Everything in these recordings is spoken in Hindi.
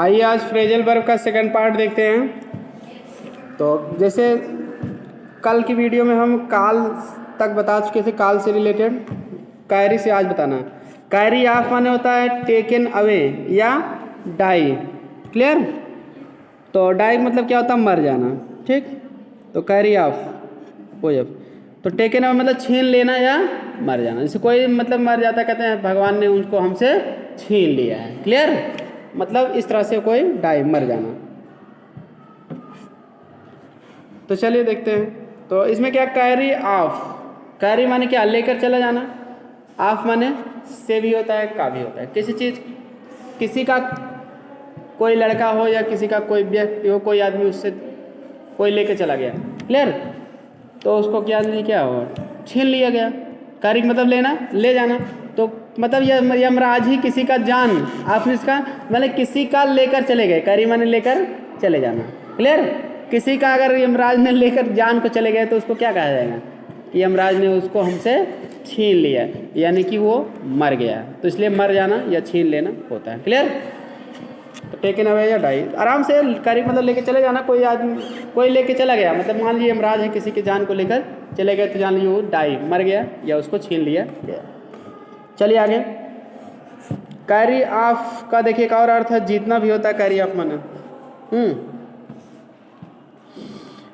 आइए आज फ्रेजल वर्ब का सेकंड पार्ट देखते हैं। तो जैसे कल की वीडियो में हम काल तक बता चुके थे, काल से रिलेटेड, कैरी से आज बताना है। कैरी ऑफ माने होता है टेकन अवे या डाई। क्लियर? तो डाई मतलब क्या होता है? मर जाना। ठीक, तो कैरी ऑफ ओ जब तो टेकन अवे मतलब छीन लेना या मर जाना। जैसे कोई मतलब मर जाता है, कहते हैं भगवान ने उसको हमसे छीन लिया है। क्लियर? मतलब इस तरह से कोई डाई, मर जाना। तो चलिए देखते हैं। तो इसमें क्या, कैरी ऑफ, कैरी माने क्या? लेकर चला जाना। ऑफ माने से भी होता है, का भी होता है। किसी चीज़, किसी का कोई लड़का हो या किसी का कोई व्यक्ति हो, कोई आदमी उससे कोई लेकर चला गया। क्लियर? तो उसको क्या नहीं, क्या हो, छीन लिया गया। कैरी मतलब लेना, ले जाना। तो मतलब यमराज ही किसी का जान, आपने इसका मतलब किसी का लेकर चले गए। कैरी माने लेकर चले जाना। क्लियर? किसी का अगर यमराज ने लेकर जान को चले गए तो उसको क्या कहा जाएगा कि यमराज ने उसको हमसे छीन लिया, यानी कि वो मर गया। तो इसलिए मर जाना या छीन लेना होता है। क्लियर? तो टेकन अवे या डाई, आराम से कैरी मतलब लेके चले जाना। कोई आदमी कोई लेके चला गया, मतलब मान लीजिए यमराज है किसी की जान को लेकर चले गए, तो जान लीजिए वो डाई, मर गया या उसको छीन लिया गया। चलिए आगे। कैरी ऑफ का देखिए एक और अर्थ है, जीतना भी होता है कैरी ऑफ माने।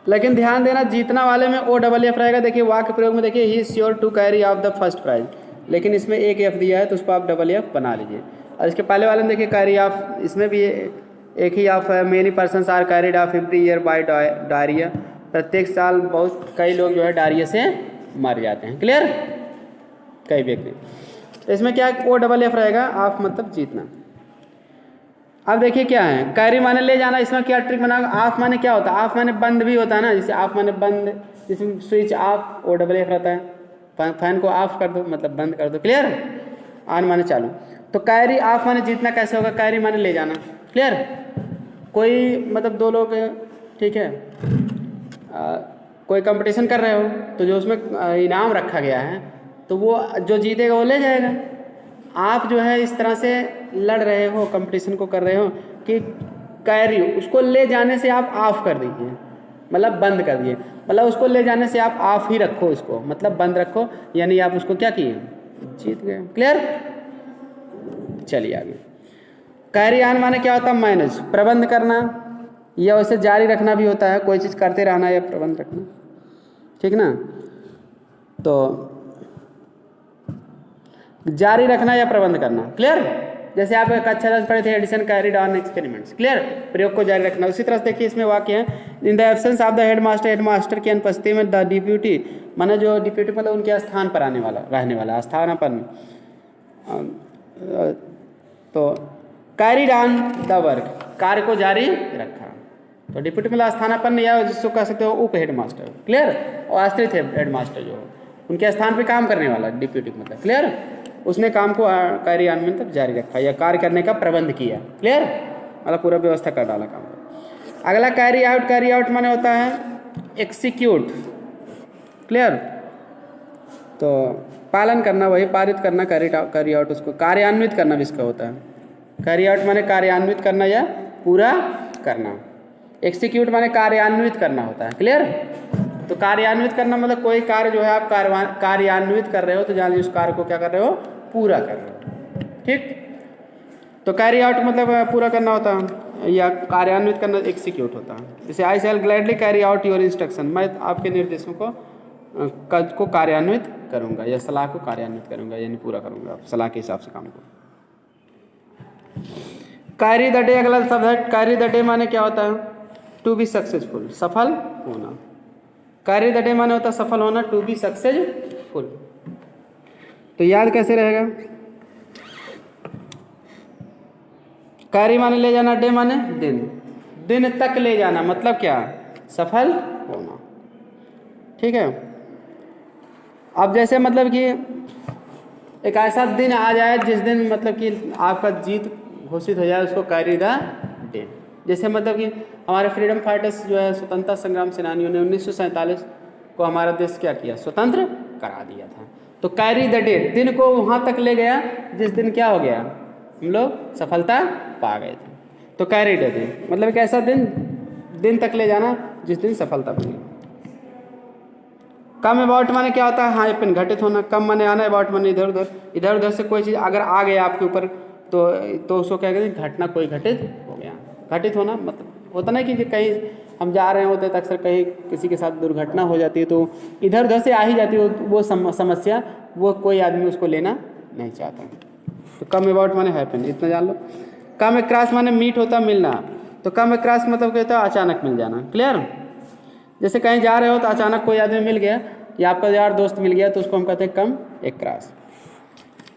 लेकिन ध्यान देना, जीतना वाले में ओ डबल एफ रहेगा। देखिए वाक्य प्रयोग में देखिए, he is sure to carry off the first prize, लेकिन इसमें एक एफ दिया है तो उसको आप डबल एफ बना लीजिए। और इसके पहले वाले में देखिए कैरी ऑफ, इसमें भी एक ही ऑफ है। Many persons are carried off every year by diarrhoea, प्रत्येक साल बहुत कई लोग जो है डायरिया से मर जाते हैं। क्लियर? कई व्यक्ति। तो इसमें क्या ओ डबल एफ रहेगा, ऑफ मतलब जीतना। अब देखिए क्या है, कैरी माने ले जाना, इसमें क्या ट्रिक बना। ऑफ माने क्या होता है? ऑफ माने बंद भी होता है ना, जैसे ऑफ माने बंद, जिसमें switch off O double F रहता है। फैन को ऑफ कर दो मतलब बंद कर दो। क्लियर? ऑन माने चालू। तो कैरी ऑफ माने जीतना कैसे होगा? कैरी माने ले जाना। क्लियर? कोई मतलब दो लोग, ठीक है, कोई कंपटीशन कर रहे हो तो जो उसमें इनाम रखा गया है तो वो जो जीतेगा वो ले जाएगा। आप जो है इस तरह से लड़ रहे हो, कंपटीशन को कर रहे हो कि कैरी, उसको ले जाने से आप ऑफ कर दीजिए, मतलब बंद कर दिए। मतलब उसको ले जाने से आप ऑफ ही रखो, उसको मतलब बंद रखो, यानी आप उसको क्या किए? जीत गए। क्लियर? चलिए आगे। कैरी ऑन माने क्या होता है? मैनेज, प्रबंध करना, या वैसे जारी रखना भी होता है। कोई चीज़ करते रहना या प्रबंध रखना। ठीक ना? तो जारी रखना या प्रबंध करना। क्लियर? जैसे आप कक्षा 10 पढ़े थे, Edison carried on experiments. Clear? प्रयोग को जारी रखना। उसी तरह से देखिए इसमें वाक्य है, in the absence of the headmaster, headmaster की अनुपस्थिति में द डिप्यूटी, माने जो डिप्यूटी मतलब उनके स्थान पर आने वाला, रहने वाला, स्थानापन्न। तो कैरिड ऑन द वर्क, कार्य को जारी रखा। तो डिप्यूटी मतलब स्थानापन्न, या जिसको कह सकते हो उप हेडमास्टर। क्लियर? और आश्रित हेडमास्टर जो उनके स्थान पर काम करने वाला डिप्यूटी मतलब। क्लियर? उसने काम को कैरी ऑन में तक जारी रखा या कार्य करने का प्रबंध किया। क्लियर? मतलब पूरा व्यवस्था कर डाला काम का। अगला कैरी आउट, कैरी आउट माने होता है एक्सिक्यूट। क्लियर? तो पालन करना, वही पारित करना, कैरी आउट उसको कार्यान्वित करना भी इसका होता है। कैरी आउट माने कार्यान्वित करना या पूरा करना। एक्सिक्यूट माने कार्यान्वित करना होता है। क्लियर? तो कार्यान्वित करना मतलब कोई कार्य जो है आप कार्यान्वित कर रहे हो तो जान लीजिए उस कार्य को क्या कर रहे हो? पूरा कर रहे हो। ठीक? तो कैरी आउट मतलब पूरा करना होता है, या कार्यान्वित करना एक्सिक्यूट होता है। जैसे I shall gladly carry out your instruction, मैं आपके निर्देशों को कार्यान्वित करूंगा, या सलाह को कार्यान्वित करूंगा, यानी पूरा करूंगा सलाह के हिसाब से काम को। कैरी द डे, अगला शब्द है कैरी द डे माने क्या होता है? टू बी सक्सेसफुल, सफल होना। कैरी द डे माने होता है सफल होना, टू बी सक्सेसफुल। तो याद कैसे रहेगा? कैरी माने ले जाना, डे माने दिन, दिन तक ले जाना, मतलब क्या? सफल होना। ठीक है? अब जैसे मतलब कि एक ऐसा दिन आ जाए जिस दिन मतलब कि आपका जीत घोषित हो जाए, उसको कैरी द डे। जैसे मतलब कि हमारे फ्रीडम फाइटर्स जो है, स्वतंत्रता संग्राम सेनानियों ने 1947 को हमारा देश क्या किया? स्वतंत्र करा दिया था। तो कैरी द डे, दिन को वहाँ तक ले गया जिस दिन क्या हो गया? हम लोग सफलता पा गए थे। तो कैरिड है दिन, मतलब एक ऐसा दिन तक ले जाना जिस दिन सफलता मिली। कम अबाउट माने क्या होता है, हाँ अपन घटित होना। कम माने आना, अबाउट माने इधर उधर से कोई चीज़ अगर आ गया आपके ऊपर तो उसको क्या कहते हैं, घटना कोई घटित हो गया। घटित होना मतलब होता नहीं कि कहीं हम जा रहे होते तो अक्सर कहीं किसी के साथ दुर्घटना हो जाती है तो इधर उधर से आ ही जाती है वो समस्या, वो कोई आदमी उसको लेना नहीं चाहता। तो कम अबाउट माने हैपन, इतना जान लो। कम अक्रॉस माने मीट होता मिलना, तो कम अक्रॉस मतलब क्या होता है, अचानक मिल जाना। क्लियर? जैसे कहीं जा रहे हो तो अचानक कोई आदमी मिल गया या आपका यार दोस्त मिल गया तो उसको हम कहते हैं कम अक्रॉस।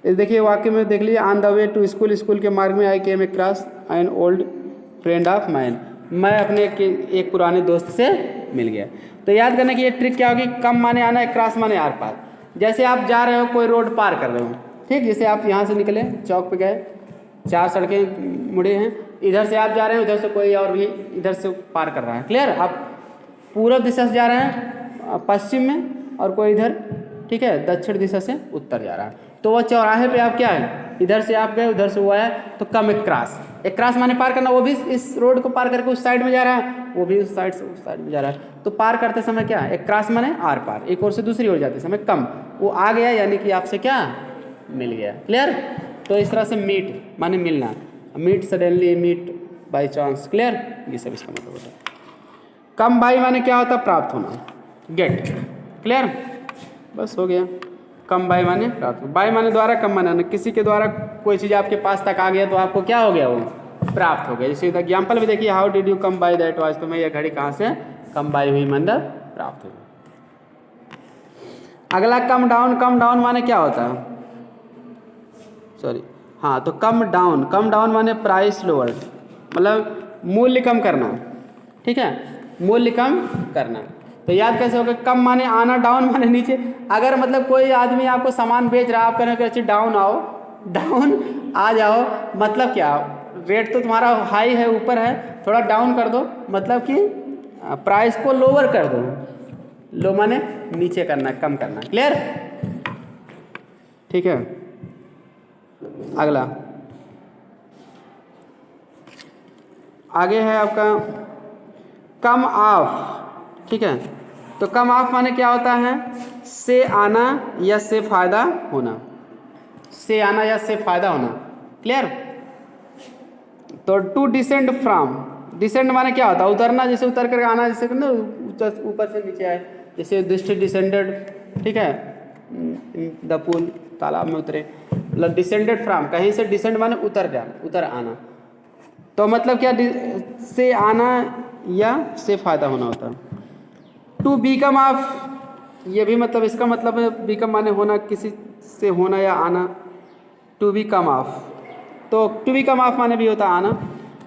इस देखिए वाक्य में देख लीजिए, on the way to school, school के मार्ग में I came across an old friend of mine, मैं अपने एक पुराने दोस्त से मिल गया। तो याद करने की ये ट्रिक क्या होगी, कम माने आना, अक्रॉस माने आर पार। जैसे आप जा रहे हो, कोई रोड पार कर रहे हो, ठीक, जैसे आप यहाँ से निकले चौक पे गए, 4 सड़कें मुड़े हैं, इधर से आप जा रहे हो, उधर से कोई और भी इधर से पार कर रहा है। क्लियर? आप पूर्व दिशा से जा रहे हैं पश्चिम में और कोई इधर, ठीक है, दक्षिण दिशा से उत्तर जा रहा है। तो वो चौराहे पे आप क्या है, इधर से आप गए, उधर से वो आया, तो कम अक्रॉस। अक्रॉस माने पार करना, वो भी इस रोड को पार करके उस साइड में जा रहा है, वो भी उस साइड से उस साइड में जा रहा है। तो पार करते समय क्या है, अक्रॉस माने आर पार, एक ओर से दूसरी ओर जाते समय कम, वो आ गया यानी कि आपसे क्या मिल गया। क्लियर? तो इस तरह से मीट माने मिलना, meet suddenly, meet by chance. Clear? ये सब इसका मतलब होता है। कम बाई माने क्या होता है, प्राप्त होना, गेट। क्लियर? बस हो गया। कम बाई माने प्राप्त, बाई माने द्वारा, कम माने आना, किसी के द्वारा कोई चीज़ आपके पास तक आ गया तो आपको क्या हो गया, वो प्राप्त हो गया। जैसे एग्जाम्पल भी देखिए, how did you come by that watch, तो मैं यह घड़ी कहाँ से कम बाई हुई, मतलब प्राप्त हुई। अगला कम डाउन, कम डाउन माने क्या होता है, सॉरी हाँ, तो कम डाउन माने प्राइस लोअर, मतलब मूल्य कम करना, ठीक है, मूल्य कम करना। तो याद कैसे होगा, कम माने आना, डाउन माने नीचे। अगर मतलब कोई आदमी आपको सामान बेच रहा है, आप कह रहे हो डाउन आओ, डाउन आ जाओ, मतलब क्या, रेट तो तुम्हारा हाई है, ऊपर है, थोड़ा डाउन कर दो, मतलब कि प्राइस को लोअर कर दो। लो माने नीचे करना, कम करना। क्लियर? ठीक है। अगला आगे है आपका कम ऑफ, ठीक है। तो कम ऑफ माने क्या होता है, से आना या से फायदा होना, से आना या से फायदा होना। क्लियर? तो टू डिसेंड फ्रॉम, डिसेंड माने क्या होता है, उतरना, जैसे उतर कर आना, जैसे ना ऊपर से नीचे आए, जैसे डिसेंडेड, ठीक है, द पूल, तालाब में उतरे, मतलब डिसेंडेड फ्रॉम, कहीं से डिसेंड माने उतर जाना, उतर आना। तो मतलब क्या, से आना या से फायदा होना होता है। टू बीकम ऑफ, ये भी मतलब इसका मतलब है, बीकम माने होना, किसी से होना या आना। टू बी कम ऑफ, तो टू बी कम ऑफ माने भी होता है आना।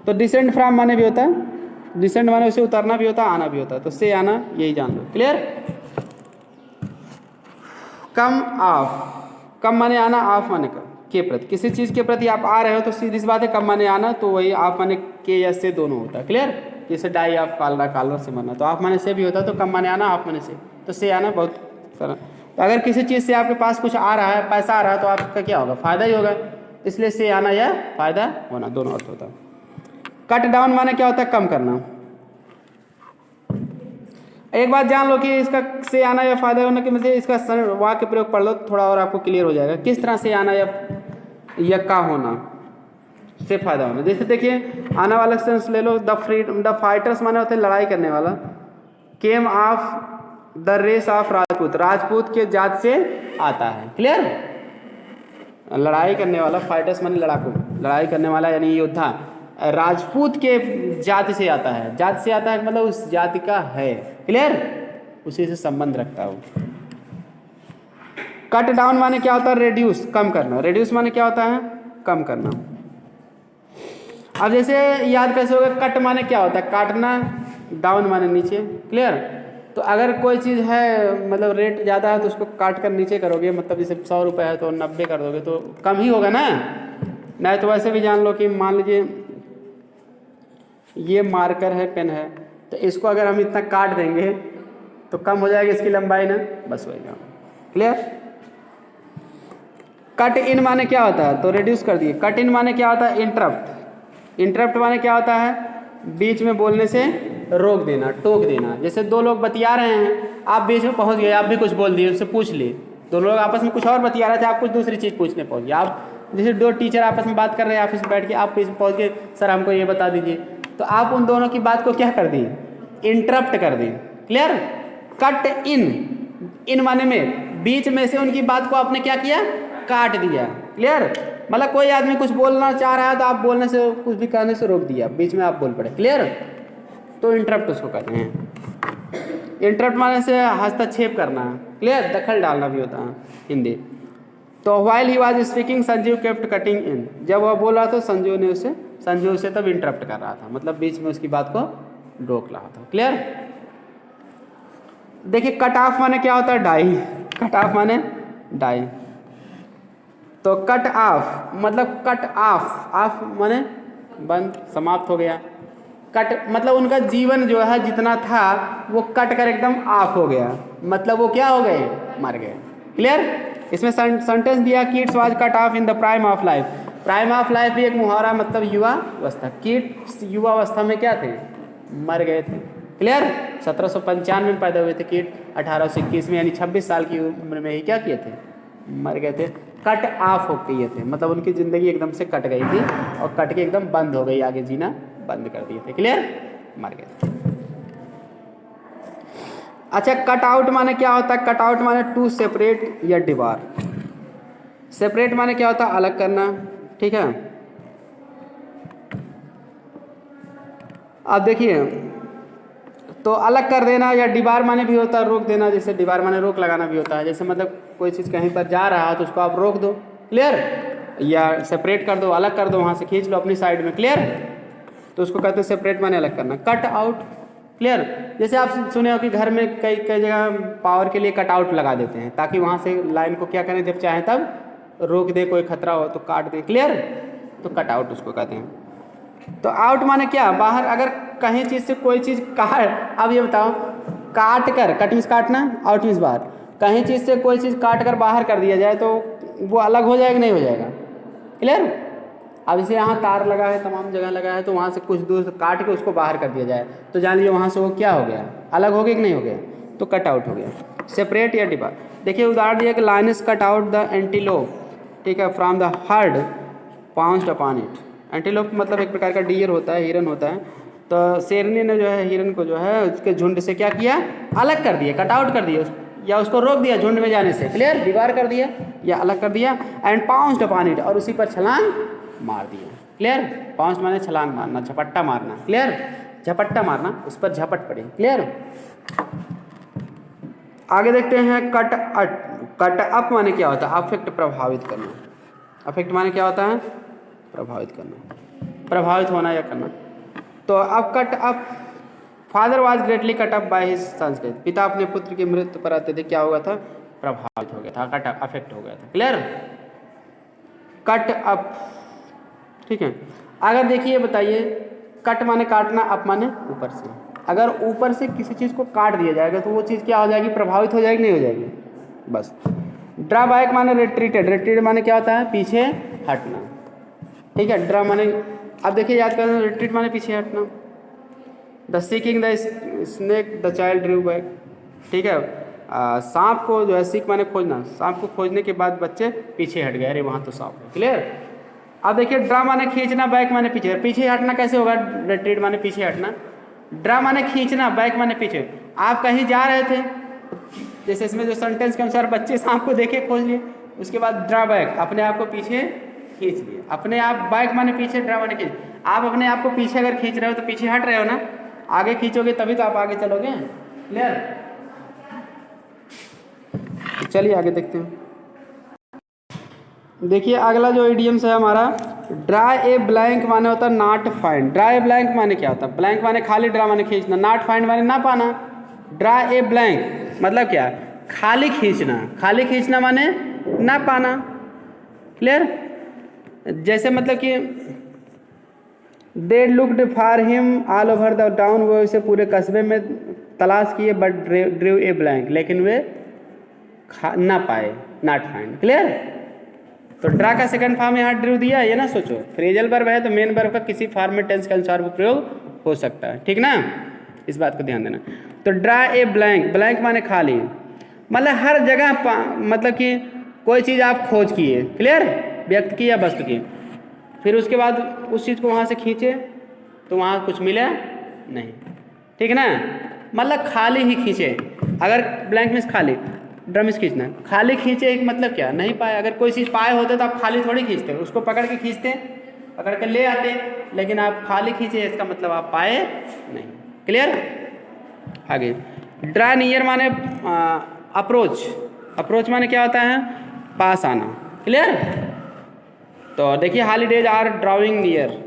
तो डिसेंड फ्रॉम माने भी होता है, डिसेंड माने उसे उतरना भी होता है, आना भी होता है। तो से आना, यही जान लो। क्लियर? कम ऑफ, कम माने आना, ऑफ माने के प्रति, किसी चीज़ के प्रति आप आ रहे हो तो सीधी सी बात है, कम माने आना, तो वही ऑफ माने के या से दोनों होता है। क्लियर? जैसे डाई ऑफ कालरा, कालर से मरना, तो ऑफ माने से भी होता है, तो कम माने आना, ऑफ माने से, तो से आना बहुत सारा। तो अगर किसी चीज़ से आपके पास कुछ आ रहा है, पैसा आ रहा है, तो आपका क्या होगा, फायदा ही होगा, इसलिए से आना या फायदा होना, दोनों अर्थ होता है। कट डाउन माने क्या होता है, कम करना। एक बात जान लो कि इसका से आना या फायदा होना के मतलब इसका वाक्य प्रयोग पढ़ लो, थोड़ा और आपको क्लियर हो जाएगा किस तरह से आना या का होना, से फायदा होना। जैसे देखिए, आना वाला सेंस ले लो, द फाइटर्स माने होते हैं लड़ाई करने वाला। Came of the race of Rajput, Rajput के जात से आता है। क्लियर? लड़ाई करने वाला, फाइटर्स माने लड़ाकू, लड़ाई करने वाला यानी योद्धा, राजपूत के जाति से आता है। जाति से आता है मतलब उस जाति का है। क्लियर? उसी से संबंध रखता हो। कट डाउन माने क्या होता है, रेड्यूस, कम करना। रेड्यूस माने क्या होता है, कम करना। अब जैसे याद कैसे होगा, कट माने क्या होता है, काटना, डाउन माने नीचे। क्लियर? तो अगर कोई चीज़ है, मतलब रेट ज़्यादा है, तो उसको काट कर नीचे करोगे, मतलब जैसे 100 रुपये है तो 90 कर दोगे, तो कम ही होगा ना। नहीं तो वैसे भी जान लो कि मान लीजिए ये मार्कर है, पेन है, तो इसको अगर हम इतना काट देंगे तो कम हो जाएगी इसकी लंबाई ना, बस वही काम। क्लियर? कट इन माने क्या होता है, तो रिड्यूस कर दिए। कट इन माने क्या होता है, इंटरप्ट, इंटरप्ट माने क्या होता है? बीच में बोलने से रोक देना, टोक देना। जैसे दो लोग बतिया रहे हैं, आप बीच में पहुंच गए, आप भी कुछ बोल दिए, उससे पूछ लिए। दो लोग आपस में कुछ और बतिया रहे थे, आप कुछ दूसरी चीज़ पूछने पहुंच गए। आप जैसे दो टीचर आपस में बात कर रहे हैं ऑफिस में बैठ के, आप बीच में पहुंच गए, सर हमको ये बता दीजिए, तो आप उन दोनों की बात को क्या कर दिए? इंटरप्ट कर दिए। क्लियर? कट इन माने में बीच में से उनकी बात को आपने क्या किया? काट दिया। क्लियर? मतलब कोई आदमी कुछ बोलना चाह रहा है तो आप बोलने से, कुछ भी कहने से रोक दिया, बीच में आप बोल पड़े। क्लियर? तो इंटरप्ट उसको कहते हैं। इंटरप्ट माने से हस्तक्षेप करना। क्लियर? दखल डालना भी होता है हिंदी। तो while he was speaking Sanjeev kept cutting in, जब वह बोल रहा था संजीव उसे तब इंटरप्ट कर रहा था, मतलब बीच में उसकी बात को रोक रहा था। क्लियर? देखिए कट ऑफ माने क्या होता है? डाई। कट ऑफ माने डाई। तो कट ऑफ मतलब कट ऑफ माने बंद, समाप्त हो गया। कट मतलब उनका जीवन जो है जितना था वो कट कर एकदम ऑफ हो गया, मतलब वो क्या हो गए? मर गए। क्लियर? इसमें सेंटेंस दिया kids was cut off in the prime of life. Prime of life भी एक मुहावरा, मतलब युवा अवस्था। किड्स युवा अवस्था में क्या थे? मर गए थे। क्लियर? 1795 में पैदा हुए थे किड, 1821 में यानी 26 साल की उम्र में ही क्या किए थे? मर गए थे। कट ऑफ हो गए थे, मतलब उनकी ज़िंदगी एकदम से कट गई थी और कट के एकदम बंद हो गई, आगे जीना बंद कर दिए थे। क्लियर? मर गए थे। अच्छा, कट आउट माने क्या होता है? कट आउट माने टू सेपरेट या डिवार। सेपरेट माने क्या होता है? अलग करना। ठीक है, अब देखिए, तो अलग कर देना, या डिबार माने भी होता है रोक देना। जैसे डिबार माने रोक लगाना भी होता है, जैसे मतलब कोई चीज़ कहीं पर जा रहा है तो उसको आप रोक दो। क्लियर? या सेपरेट कर दो, अलग कर दो, वहाँ से खींच लो अपनी साइड में। क्लियर? तो उसको कहते हैं सेपरेट माने अलग करना। Cut out. क्लियर? जैसे आप सुने हो कि घर में कई जगह पावर के लिए कट आउट लगा देते हैं, ताकि वहाँ से लाइन को क्या करें, जब चाहें तब रोक दे, कोई खतरा हो तो काट दे। क्लियर? तो कट आउट उसको कहते हैं। तो आउट माने क्या? बाहर। अगर कहीं चीज़ से कोई चीज़ काट, अब ये बताओ, काट कर, कट मीन्स काटना, आउट मीन्स बाहर। कहीं चीज़ से कोई चीज़ काट कर बाहर कर दिया जाए तो वो अलग हो जाएगा, नहीं हो जाएगा? क्लियर? अब इसे यहाँ तार लगा है, तमाम जगह लगा है, तो वहाँ से कुछ दूर काट के उसको बाहर कर दिया जाए तो जान लीजिए वहाँ से वो क्या हो गया? अलग हो गया कि नहीं हो गया? तो कट आउट हो गया। सेपरेट या डिबार। देखिए उदाहरण दिया कि lioness cut out the antelope, ठीक है, from the heard pounced upon it. Antelope मतलब एक प्रकार का डियर होता है, हिरन होता है। तो शेरनी ने जो है हिरन को जो है उसके झुंड से क्या किया? अलग कर दिया, कट आउट कर दिया, या उसको रोक दिया झुंड में जाने से। क्लियर? डिबार कर दिया या अलग कर दिया। एंड पाउंस्ड अपॉन इट, और उसी पर छलांग मार दिया। क्लियर? पाउंस्ड माने छलांग मारना, झपट्टा मारना। क्लियर? झपट्टा मारना, उस पर झपट पड़ी। क्लियर? आगे देखते हैं कट अप माने क्या होता है? अफेक्ट, प्रभावित करना। अफेक्ट माने क्या होता है? प्रभावित करना, प्रभावित होना या करना। तो अब cut up, father was greatly cut up by his son's death. पिता अपने पुत्र की मृत्यु पर अत्यधिक क्या हुआ था? प्रभावित हो गया था, कट अप, अफेक्ट हो गया था। क्लियर? Cut up. ठीक है, अगर देखिए बताइए, कट माने काटना, अप माने ऊपर से। अगर ऊपर से किसी चीज़ को काट दिया जाएगा तो वो चीज़ क्या हो जाएगी? प्रभावित हो जाएगी, नहीं हो जाएगी? बस। ड्रा बैक माने रिट्रीटेड। रिट्रीट माने क्या होता है? पीछे हटना। ठीक है, ड्रा माने, अब देखिए याद करना, रिट्रीट माने पीछे हटना। The seeking the snake the child Drew back. ठीक है, सांप को जो है, सीक माने खोजना, सांप को खोजने के बाद बच्चे पीछे हट गए, अरे वहाँ तो सांप है। क्लियर? अब देखिए, ड्रा माने खींचना, बैक माने पीछे। पीछे हटना कैसे होगा? रिट्रीट माने पीछे हटना, ड्रा माने खींचना, बैक माने पीछे। आप कहीं जा रहे थे, जैसे इसमें जो सेंटेंस के अनुसार बच्चे सांप को देखे, खोज लिए, उसके बाद ड्रा बैक, अपने आप को पीछे खींच लिए। अपने आप, बैक माने पीछे, ड्रा माने खींच। आप अपने आप को पीछे अगर खींच रहे हो तो पीछे हट रहे हो ना, आगे खींचोगे तभी तो आप आगे चलोगे। क्लियर? चलिए आगे देखते हैं। देखिए अगला जो इडियम्स है हमारा, ड्रा ए ब्लैंक माने होता है not find. Draw a blank माने क्या होता है? ब्लैंक माने खाली, ड्रा माने खींचना, नॉट फाइंड माने ना पाना। ड्रा ए ब्लैंक मतलब क्या? खाली खींचना। खाली खींचना माने ना पाना। क्लियर? जैसे मतलब कि they looked for him all over the town, वो इसे पूरे कस्बे में तलाश किए, बट ड्रू ए ब्लैंक, लेकिन वे ना पाए, नॉट फाइंड। क्लियर? तो ड्रा का सेकंड फॉर्म यहाँ ड्रू दिया, ये ना सोचो फ्रेजल वर्ब है तो मेन वर्ब का किसी फॉर्म में टेंस के अनुसार वो प्रयोग हो सकता है, ठीक ना, इस बात को ध्यान देना। तो ड्रा ए ब्लैंक, ब्लैंक माने खाली, मतलब हर जगह मतलब कि कोई चीज़ आप खोज किए, क्लियर, व्यक्त की या वस्तु की, फिर उसके बाद उस चीज़ को वहाँ से खींचे तो वहाँ कुछ मिला नहीं, ठीक है ना, मतलब खाली ही खींचे। अगर ब्लैंक मीन्स खाली, ड्रा मीन्स खींचना, खाली खींचे एक मतलब क्या, नहीं पाए। अगर कोई चीज़ पाए होते तो आप खाली थोड़ी खींचते, उसको पकड़ के खींचते, पकड़ के ले आते, लेकिन आप खाली खींचे इसका मतलब आप पाए नहीं, क्लियर। आगे ड्रा नियर माने अप्रोच, अप्रोच माने क्या होता है, पास आना, क्लियर। तो देखिए हॉलीडेज आर ड्राइंग नियर,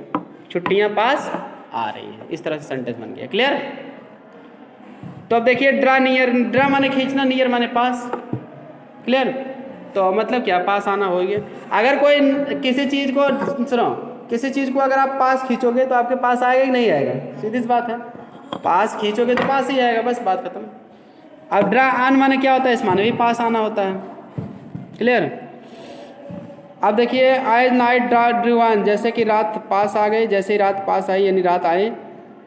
छुट्टियां पास आ रही हैं, इस तरह से सेंटेंस बन गया, क्लियर। तो अब देखिए ड्रा नियर, ड्रा माने खींचना, नियर माने पास, क्लियर। तो मतलब क्या, पास आना हो गया। अगर कोई किसी चीज़ को, सुनो, किसी चीज़ को अगर आप पास खींचोगे तो आपके पास आएगा कि नहीं आएगा, सीधी सी बात है, पास खींचोगे तो पास ही आएगा, बस बात खत्म। अब ड्रा आन माने क्या होता है, इस माने भी पास आना होता है, क्लियर। अब देखिए आई नाइट ड्रा ड्रू ऑन, जैसे कि रात पास आ गई, जैसे ही रात पास आई यानी रात आए,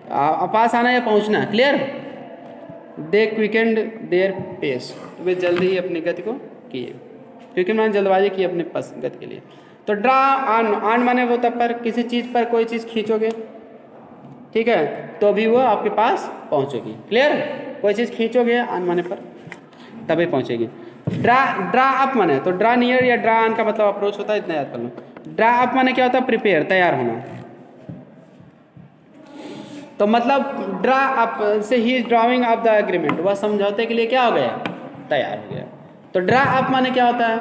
पास आना या पहुंचना, clear. They quickened there pace, वे जल्दी ही अपनी गति को किए, क्योंकि मैंने जल्दबाजी की अपने गति के लिए। तो ड्रा ऑन, ऑन माने वो तब पर किसी चीज़ पर कोई चीज़ खींचोगे, ठीक है, तो भी वो आपके पास पहुंचेगी, क्लियर। कोई चीज़ खींचोगे ऑन माने पर तभी पहुंचेगी। ड्रा, ड्रा अप माने, तो ड्रा नियर या ड्रा ऑन का मतलब अप्रोच होता है, इतना याद कर लो। ड्रा अप माने क्या होता है, प्रिपेयर, तैयार होना। तो मतलब ड्रा अप से ही ड्राइंग ऑफ द एग्रीमेंट, वह समझौते के लिए क्या हो गया, तैयार हो गया। तो ड्रा अप माने क्या होता है,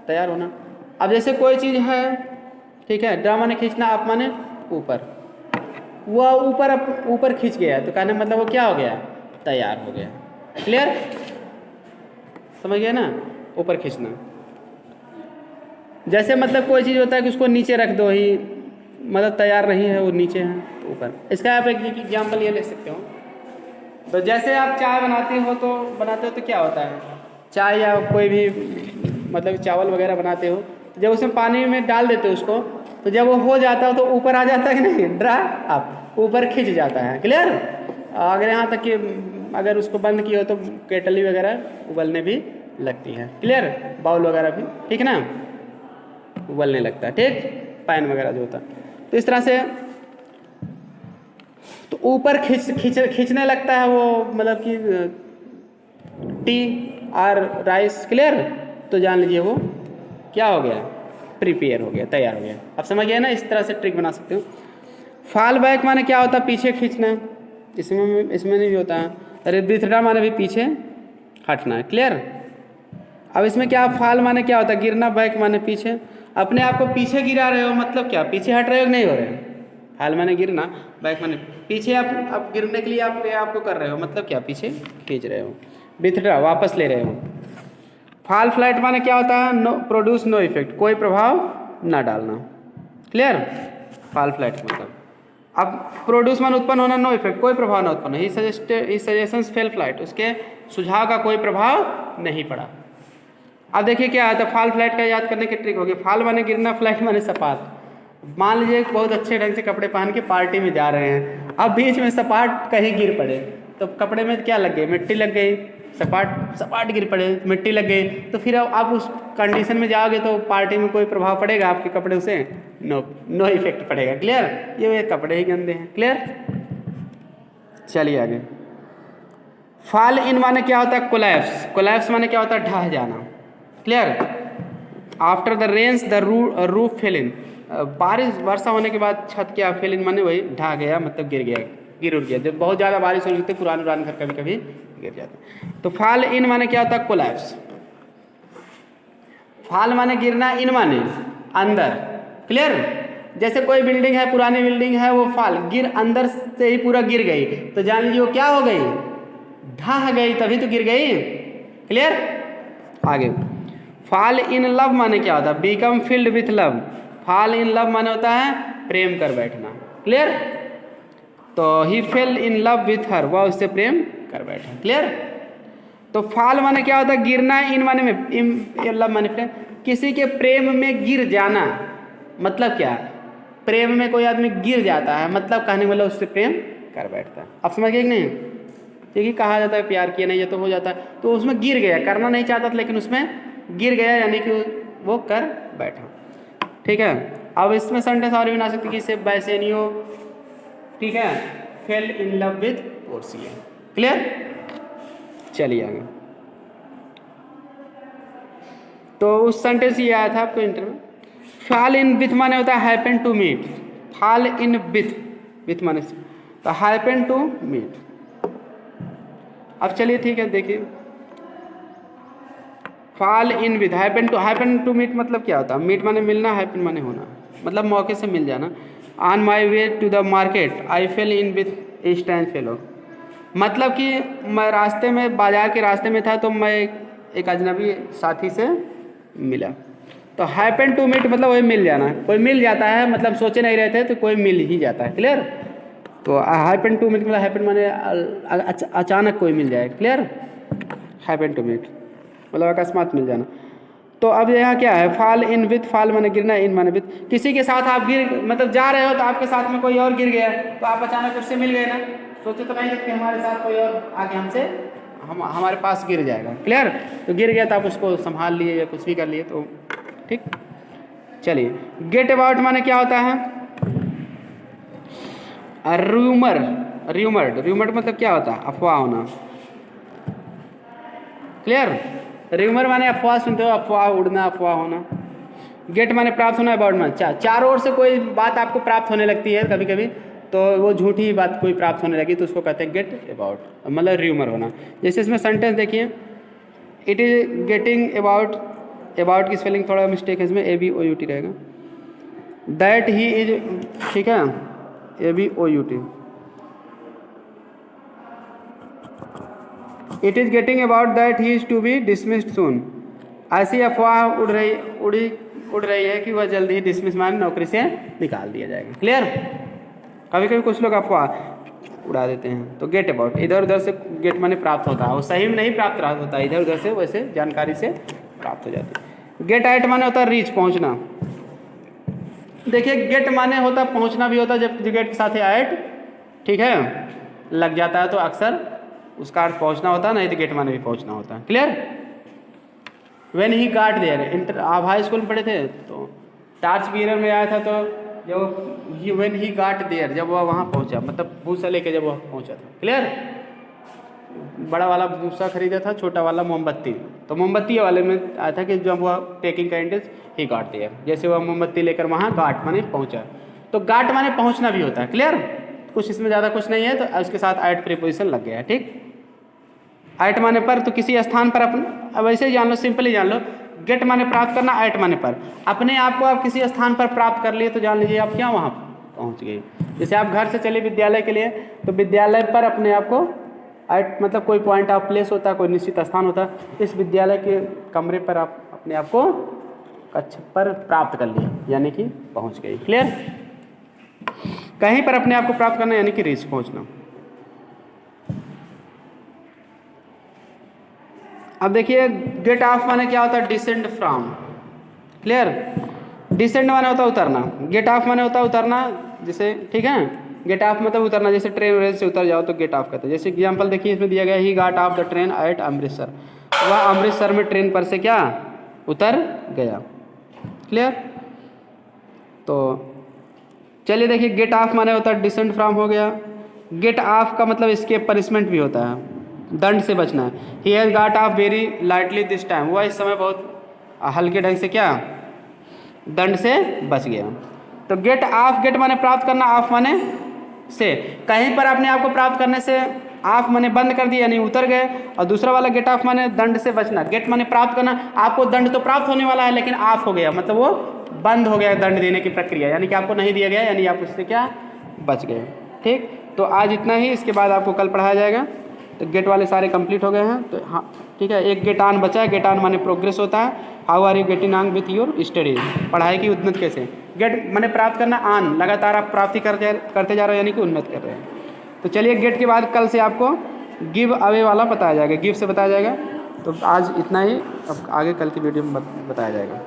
तैयार होना। अब जैसे कोई चीज़ है, ठीक है, ड्रा माने खींचना, अप माने ऊपर, वह ऊपर खींच गया, तो कहने मतलब वो क्या हो गया, तैयार हो गया, क्लियर, समझ गए ना, ऊपर खींचना। जैसे मतलब कोई चीज़ होता है कि उसको नीचे रख दो ही, मतलब तैयार नहीं है, वो नीचे है तो ऊपर। इसका आप एक एग्जाम्पल ये ले सकते हो। तो जैसे आप चाय बनाते हो तो क्या होता है, चाय या कोई भी मतलब चावल वगैरह बनाते हो, तो जब उसमें पानी में डाल देते हो उसको, तो जब वो हो जाता है तो ऊपर आ जाता है कि नहीं, ड्रा अप, ऊपर खिंच जाता है, क्लियर। अगर यहाँ तक कि अगर उसको बंद किया हो तो केटली वगैरह उबलने भी लगती है, क्लियर, बाउल वगैरह भी, ठीक है ना, उबलने लगता है, ठीक, पैन वगैरह जो होता है। तो इस तरह से तो ऊपर खींचने लगता है वो, मतलब कि टी और राइस, क्लियर। तो जान लीजिए वो क्या हो गया, प्रिपेयर हो गया, तैयार हो गया। अब समझ गए ना, इस तरह से ट्रिक बना सकते हो। फॉल बैक माने क्या होता है, पीछे खींचना, इसमें नहीं भी होता है। अरे विथड्रा माने भी पीछे हटना है, क्लियर। अब इसमें क्या, फॉल माने क्या होता है, गिरना, बैक माने पीछे, अपने आप को पीछे गिरा रहे हो, मतलब क्या, पीछे हट रहे हो नहीं हो रहे हो। फॉल माने गिरना, बैक माने पीछे, आप गिरने के लिए आपको कर रहे हो, मतलब क्या, पीछे खींच रहे हो। विथड्रा वापस ले रहे हो। फॉल फ्लैट माने क्या होता है, नो प्रोड्यूस नो इफेक्ट, कोई प्रभाव ना डालना, क्लियर, फॉल फ्लैट मतलब। अब प्रोड्यूस मान उत्पन्न होना, नो इफेक्ट, कोई प्रभाव ना उत्पन्न, ही सजेशंस फेल फ्लाइट, उसके सुझाव का कोई प्रभाव नहीं पड़ा। अब देखिए क्या आता है, फॉल फ्लैट का याद करने की ट्रिक होगी। फॉल माने गिरना, फ्लैट माने सपाट। मान लीजिए बहुत अच्छे ढंग से कपड़े पहन के पार्टी में जा रहे हैं, अब बीच में सपाट कहीं गिर पड़े, तो कपड़े में क्या लग गई, मिट्टी लग गई, सपाट गिर पड़े, मिट्टी लग गई, तो फिर आप उस कंडीशन में जाओगे तो पार्टी में कोई प्रभाव पड़ेगा आपके कपड़े से, नो इफेक्ट पड़ेगा, क्लियर। ये कपड़े ही गंदे हैं, क्लियर। चलिए आगे। फॉल इन माने क्या होता है, कोलैप्स, कोलैप्स माने क्या होता है, ढह जाना, clear. After the rains the roof fell in, बारिश वर्षा होने के बाद छत क्या फेल इन माने वही ढह गया, मतलब गिर गया, गिर उड़ गया। जब बहुत ज़्यादा बारिश हो रही थी, पुराने घर कभी कभी गिर जाते। तो फॉल इन माने क्या होता है, कोलैप्स। फॉल माने गिरना, इन माने अंदर, क्लियर। जैसे कोई बिल्डिंग है, पुरानी बिल्डिंग है, वो फॉल अंदर से ही पूरा गिर गई, तो जान लीजिए वो क्या हो गई, ढह गई, तभी तो गिर गई, क्लियर। आगे फॉल इन लव माने क्या होता है, become filled with love. Fall in love माने होता है प्रेम कर बैठना, क्लियर। तो he fell in love with her, वह उससे प्रेम कर बैठा, क्लियर। तो फाल माने क्या होता है? गिरना। इन माने में लव माने प्रेम, किसी के प्रेम में गिर जाना। मतलब क्या? प्रेम में कोई आदमी गिर जाता है, मतलब कहने वाला उससे प्रेम कर बैठता है। अब समझ गए कि नहीं? ठीक है, कहा जाता है प्यार किया नहीं, ये तो हो जाता है, तो उसमें गिर गया, करना नहीं चाहता था लेकिन उसमें गिर गया, यानी कि वो कर बैठा। ठीक है, अब इसमें सेंटेंस और भी बना सकते कि से बैसेनियो, ठीक है, fail in love with Portia. Clear? चलिए आगे। तो उस सेंटेंस ये आया था आपको इंटर में। फॉल इन विथ माने होता है happen to meet. Fall in with माने से, तो हैपन टू मीट। अब चलिए ठीक है, देखिए fall in with happen to meet मतलब क्या होता है? मीट माने मिलना, हैपन माने होना, मतलब मौके से मिल जाना। On my way to the market I fell in with a strange fellow, मतलब कि मैं रास्ते में, बाजार के रास्ते में था तो मैं एक अजनबी साथी से मिला। तो हैपन टू मीट मतलब वही मिल जाना, कोई मिल जाता है, मतलब सोचे नहीं रहते तो कोई मिल ही जाता है। क्लियर? तो हैपन टू मीट मतलब हैपन माने अचानक कोई मिल जाए। क्लियर? हैपन टू मीट मतलब अकस्मात मिल जाना। तो अब यहाँ क्या है? फॉल इन विथ, फॉल माने गिरना, इन माने विथ। किसी के साथ आप मतलब जा रहे हो तो आपके साथ में कोई और गिर गया, तो आप अचानक उससे मिल गए ना, सोचे तो नहीं कि हमारे साथ कोई और आके हमसे हमारे पास गिर जाएगा। क्लियर? तो गिर गया तो आप उसको संभाल लिए या कुछ भी कर लिए, तो ठीक। चलिए, गेट अबाउट माने क्या होता है? र्यूमर्ड मतलब क्या होता है? अफवाह होना। क्लियर? र्यूमर माने अफवाह, सुनते हो, अफवाह उड़ना, अफवाह होना। गेट माने प्राप्त होना, अबाउट माने चारों ओर से कोई बात आपको प्राप्त होने लगती है कभी कभी, तो वो झूठी बात कोई प्राप्त होने लगी तो उसको कहते हैं गेट अबाउट, मतलब र्यूमर होना। जैसे इसमें सेंटेंस देखिए, it is getting about, about की स्पेलिंग थोड़ा मिस्टेक है इसमें, ABOUT रहेगा। दैट ही इज, ठीक है, ABOUT। It is getting about that he is to be dismissed soon. ऐसी अफवाह उड़ रही है कि वह जल्द ही डिसमिस माने नौकरी से निकाल दिया जाएगा। क्लियर? कभी कभी कुछ लोग अफवाह उड़ा देते हैं। तो गेट अबाउट, इधर उधर से गेट माने प्राप्त होता है, वो सही में नहीं प्राप्त होता है, इधर उधर से वैसे जानकारी से प्राप्त हो जाती है। गेट एट माने होता है रीच, पहुँचना। देखिए, गेट माने होता है पहुँचना भी होता है, जब गेट के साथ एट, ठीक है, लग जाता है तो अक्सर उसका अर्थ पहुंचना होता है, नहीं तो गेट माने भी पहुंचना होता है। क्लियर? व्हेन ही गाट देयर, आप हाई स्कूल में पढ़े थे तो टार्च बियर में आया था, तो जब व्हेन ही गाट देयर, जब वह वहाँ पहुंचा, मतलब भूसा लेके जब वह पहुंचा था। क्लियर? बड़ा वाला भूसा खरीदा था, छोटा वाला मोमबत्ती, तो मोमबत्ती वाले में आया था कि जब वह टेकिंग कैंडल्स ही गाट देयर, जैसे वह मोमबत्ती लेकर वहाँ गाट माने पहुँचा, तो गाट माने पहुँचना भी होता है। क्लियर? कुछ इसमें ज़्यादा कुछ नहीं है, तो उसके साथ एट प्रीपोजिशन लग गया है। ठीक, एट माने पर, तो किसी स्थान पर अब ऐसे ही जान लो, सिंपली जान लो, गेट माने प्राप्त करना, एट माने पर। अपने आप को आप किसी स्थान पर प्राप्त कर लिए तो जान लीजिए आप क्या वहाँ पहुँच गए। जैसे आप घर से चले विद्यालय के लिए, तो विद्यालय पर अपने आप को एट मतलब कोई पॉइंट ऑफ प्लेस होता है, कोई निश्चित स्थान होता है, इस विद्यालय के कमरे पर आप अपने आप को कक्ष पर प्राप्त कर लिए, यानी कि पहुँच गए। क्लियर? कहीं पर अपने आप को प्राप्त करना यानी कि रीच, पहुँचना। अब देखिए, गेट ऑफ माने क्या होता है? Descend from. क्लियर? डिसेंड माने होता है उतरना, गेट ऑफ माने होता है उतरना, जैसे, ठीक है, गेट ऑफ मतलब उतरना, जैसे ट्रेन रेल से उतर जाओ तो गेट ऑफ कहते हैं। जैसे एग्जांपल देखिए, इसमें दिया गया he got off the train at Amritsar, वह अमृतसर में ट्रेन पर से क्या उतर गया। क्लियर? तो चलिए देखिए, गेट ऑफ माने होता है डिसेंड फ्रॉम हो गया। गेट ऑफ का मतलब इसके पनिशमेंट भी होता है, दंड से बचना है। He has got off very lightly this time, वह इस समय बहुत हल्के ढंग से क्या दंड से बच गया। तो गेट ऑफ, गेट माने प्राप्त करना, ऑफ माने से, कहीं पर अपने आप को प्राप्त करने से ऑफ माने बंद कर दिया यानी उतर गए, और दूसरा वाला गेट ऑफ माने दंड से बचना। गेट माने प्राप्त करना, आपको दंड तो प्राप्त होने वाला है लेकिन ऑफ हो गया, मतलब वो बंद हो गया दंड देने की प्रक्रिया, यानी कि आपको नहीं दिया गया, यानी आप उससे क्या बच गए। ठीक, तो आज इतना ही, इसके बाद आपको कल पढ़ाया जाएगा। तो गेट वाले सारे कंप्लीट हो गए हैं, तो हाँ ठीक है, एक गेट ऑन बचा है। गेट ऑन माने प्रोग्रेस होता है, how are you getting on with your studies, पढ़ाई की उन्नत कैसे। गेट माने प्राप्त करना, ऑन लगातार आप प्राप्ति करते जा रहे हो यानी कि उन्नत कर रहे हैं। तो चलिए, गेट के बाद कल से आपको गिव अवे वाला बताया जाएगा, गिव से बताया जाएगा। तो आज इतना ही, अब आगे कल की वीडियो में बताया जाएगा।